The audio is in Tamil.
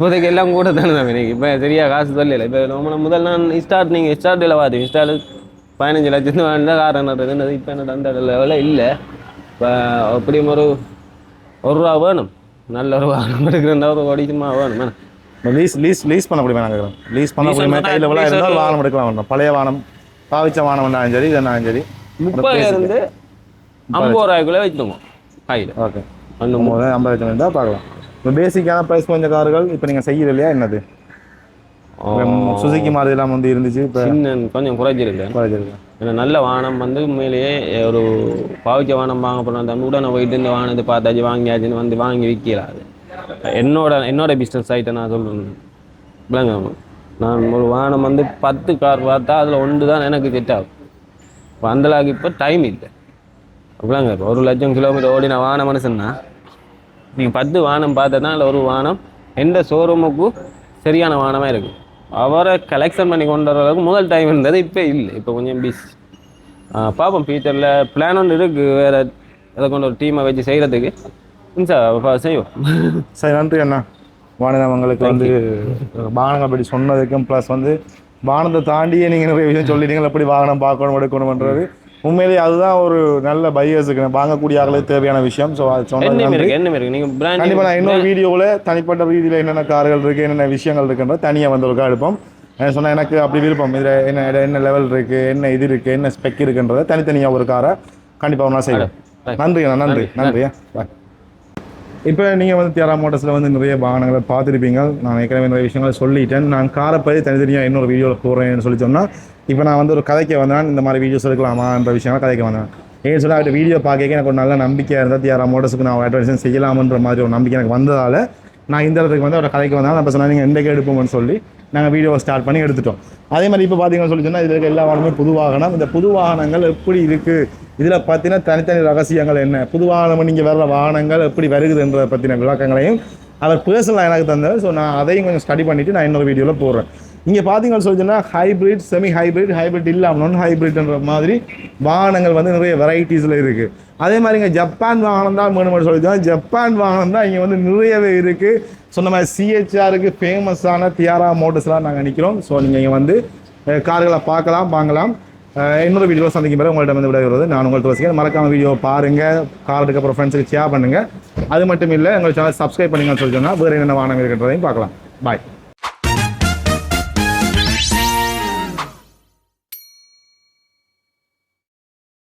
இப்போதைக்கு எல்லாம் கூட தானே தான் எனக்கு இப்போ சரியா காசு சொல்லல. இப்போ நம்ம முதல் நான் நீங்கள் ஸ்டார்ட்டில் பார்த்து ஸ்டார்ட் 15 லட்சம் வேண்டாம் கார் என்னது இப்போ என்ன அந்த லெவலில் இல்லை. இப்போ அப்படியும் ஒரு ரூபா வேணும். நல்ல ஒரு வாகனம் எடுக்கிறதா ஒரு கோடி சும்மா வேணும். லீஸ் பண்ண முடியுமா? நாங்கள் லீஸ் பண்ண முடியுமா? கையில் எவ்வளோ இருந்தால் வாகனம் எடுக்கலாம் வேணும். பழைய வாகனம் பாவிச்ச வாகனம் வந்தாலும் சரி இதனாலும் சரி 30,000 50 ரூபாய்க்குள்ளே வச்சுக்கோங்க கையில். ஓகே 50 லட்சம் இருந்தால் பார்க்கலாம். இப்போ பேசிக்கான ப்ரைஸ் கொஞ்சம் கார்கள் இப்போ நீங்கள் செய்யல இல்லையா? என்னது சுசுக்கி மாதிரி எல்லாம் வந்து இருந்துச்சு, இப்போ கொஞ்சம் குறைஞ்சிருக்கேன். ஏன்னா நல்ல வாகனம் வந்து உண்மையிலேயே ஒரு பாவிச்ச வாகனம் வாங்க போனால் அந்த உடனே போயிட்டு இந்த வாகனத்தை பார்த்தாச்சு வாங்கியாச்சுன்னு வந்து வாங்கி விற்கலாது. என்னோட பிஸ்னஸ் ஆகிட்ட நான் சொல்லணும் இல்லைங்க. நான் ஒரு வாகனம் வந்து 10 கார் பார்த்தா அதில் ஒன்று தான் எனக்கு செட் ஆகும். இப்போ அந்தளவுக்கு இப்போ டைம் இல்லை அப்படிலாங்க. இப்போ 1,00,000 கிலோமீட்டர் ஓடி நான் வாகனம் மனுஷன்னா நீங்கள் 10 வாகனம் பார்த்தா தான் அதில் ஒரு வாகனம் எந்த ஷோரூமுக்கு சரியான வாகனமாக இருக்குது. அவரை கலெக்ஷன் பண்ணி கொண்டு வர அளவுக்கு முதல் டைம் இருந்தது, இப்போ இல்லை. இப்போ கொஞ்சம் பிஸ் பார்ப்போம். ஃபியூச்சரில் பிளான் ஒன்று இருக்குது வேறு அதை கொண்டு ஒரு டீமை வச்சு செய்கிறதுக்கு. செய்வோம். சரி, நன்றி அண்ணா. வாகனங்களுக்கு வந்து வாகனங்கள் பற்றி சொன்னதுக்கும் ப்ளஸ் வந்து வாகனத்தை தாண்டியே நீங்கள் நிறைய விஷயம் சொல்லிட்டீங்க. எப்படி வாகனம் பார்க்கணும் எடுக்கணும்ன்றது உண்மையிலேயே அதுதான் ஒரு நல்ல பையர்ஸுக்கு வாங்கக்கூடிய ஆளுக்கு தேவையான விஷயம். ஸோ அது சொன்னது கண்டிப்பாக நான் இன்னொரு வீடியோவில் தனிப்பட்ட ரீதியில் என்னென்ன கார்கள் இருக்குது என்னென்ன விஷயங்கள் இருக்குன்றது தனியாக வந்து ஒரு எடுப்போம். சொன்னால் எனக்கு அப்படி விருப்பம். இதில் என்ன லெவல் இருக்குது, என்ன இது இருக்குது, என்ன ஸ்பெக் இருக்குன்றதை தனித்தனியாக ஒரு காரை கண்டிப்பாக ஒன்றா செய்வோம். நன்றி அண்ணா. நன்றியா. பாய். இப்போ நீங்கள் வந்து தியாரா மோட்டர்ஸில் வந்து நிறைய வாகனங்களை பார்த்துருப்பீங்க. நான் ஏற்கனவே நிறைய விஷயங்களை சொல்லிட்டேன். நான் காரை பற்றி தனித்தனியாக இன்னொரு வீடியோவில் போடுறேன்னு சொல்லி சொன்னால் இப்போ நான் வந்து ஒரு கதைக்கு வந்தேன். இந்த மாதிரி வீடியோஸ் எடுக்கலாமான்ற விஷயங்கள் கதைக்கு வந்தேன். ஏன்னு சொன்னால் அவர்கிட்ட வீடியோ பார்க்க எனக்கு ஒரு நல்ல நம்பிக்கையாக இருந்தால் தியாரா மோட்டர்ஸுக்கு நான் அட்வர்டைஸ் செய்யலாமன்ற மாதிரி ஒரு நம்பிக்கை எனக்கு வந்ததால் நான் இந்த இடத்துக்கு வந்து அவரை கதைக்கு வந்தாலும் அப்போ சொன்னால் நீங்கள் எந்தக்கு எடுப்போம்னு சொல்லி நாங்கள் வீடியோவை ஸ்டார்ட் பண்ணி எடுத்துட்டோம். அதே மாதிரி இப்போ பார்த்தீங்கன்னு சொல்லி சொன்னால் இதில் இருக்க எல்லா வாகனமும் புது வாகனம். இந்த புது வாகனங்கள் எப்படி இருக்குது, இதில் பார்த்தீங்கன்னா தனித்தனி ரகசியங்கள் என்ன, புது வாகனம் நீங்கள் வர்ற வாகனங்கள் எப்படி வருகுதுன்ற பற்றின விளக்கங்களையும் அவர் பர்சனலாக எனக்கு தந்தார். ஸோ நான் அதையும் கொஞ்சம் ஸ்டடி பண்ணிவிட்டு நான் இன்னொரு வீடியோவில் போடுறேன். இங்கே பார்த்தீங்கன்னு சொல்லி சொன்னால் ஹைப்ரிட், செமி ஹைப்ரிட் இல்லாமல் நான் ஹைப்ரிட்ன்ற மாதிரி வாகனங்கள் வந்து நிறைய வெரைட்டிஸில் இருக்குது. அதே மாதிரி இங்கே ஜப்பான் வாகனம் தான் வேணும்னு சொல்லிதான். ஜப்பான் வாகனம் தான் இங்கே வந்து நிறையவே இருக்குது. சொன்ன மாதிரி சிஹெச்ஆருக்கு ஃபேமஸான தியாரா மோட்டர்ஸ்லாம் நாங்கள் நிற்கிறோம். ஸோ நீங்கள் இங்கே வந்து கார்களை பார்க்கலாம், வாங்கலாம். இன்னொரு வீடியோவில் சந்திக்கும் பிறகு உங்கள்கிட்ட வந்து விடைபெறுவது நான் உங்கள்கிட்ட வசிக்கிறேன். மறக்காம வீடியோ பாருங்கள், காருக்கு அப்புறம் ஃப்ரெண்ட்ஸுக்கு ஷேர் பண்ணுங்கள். அது மட்டும் இல்லை, எங்கள் சேனல் சப்ஸ்கிரைப் பண்ணிங்கன்னு சொல்லி சொன்னால் வேறு என்னென்ன வாகனம் இருக்கின்றதையும் பார்க்கலாம். பாய்.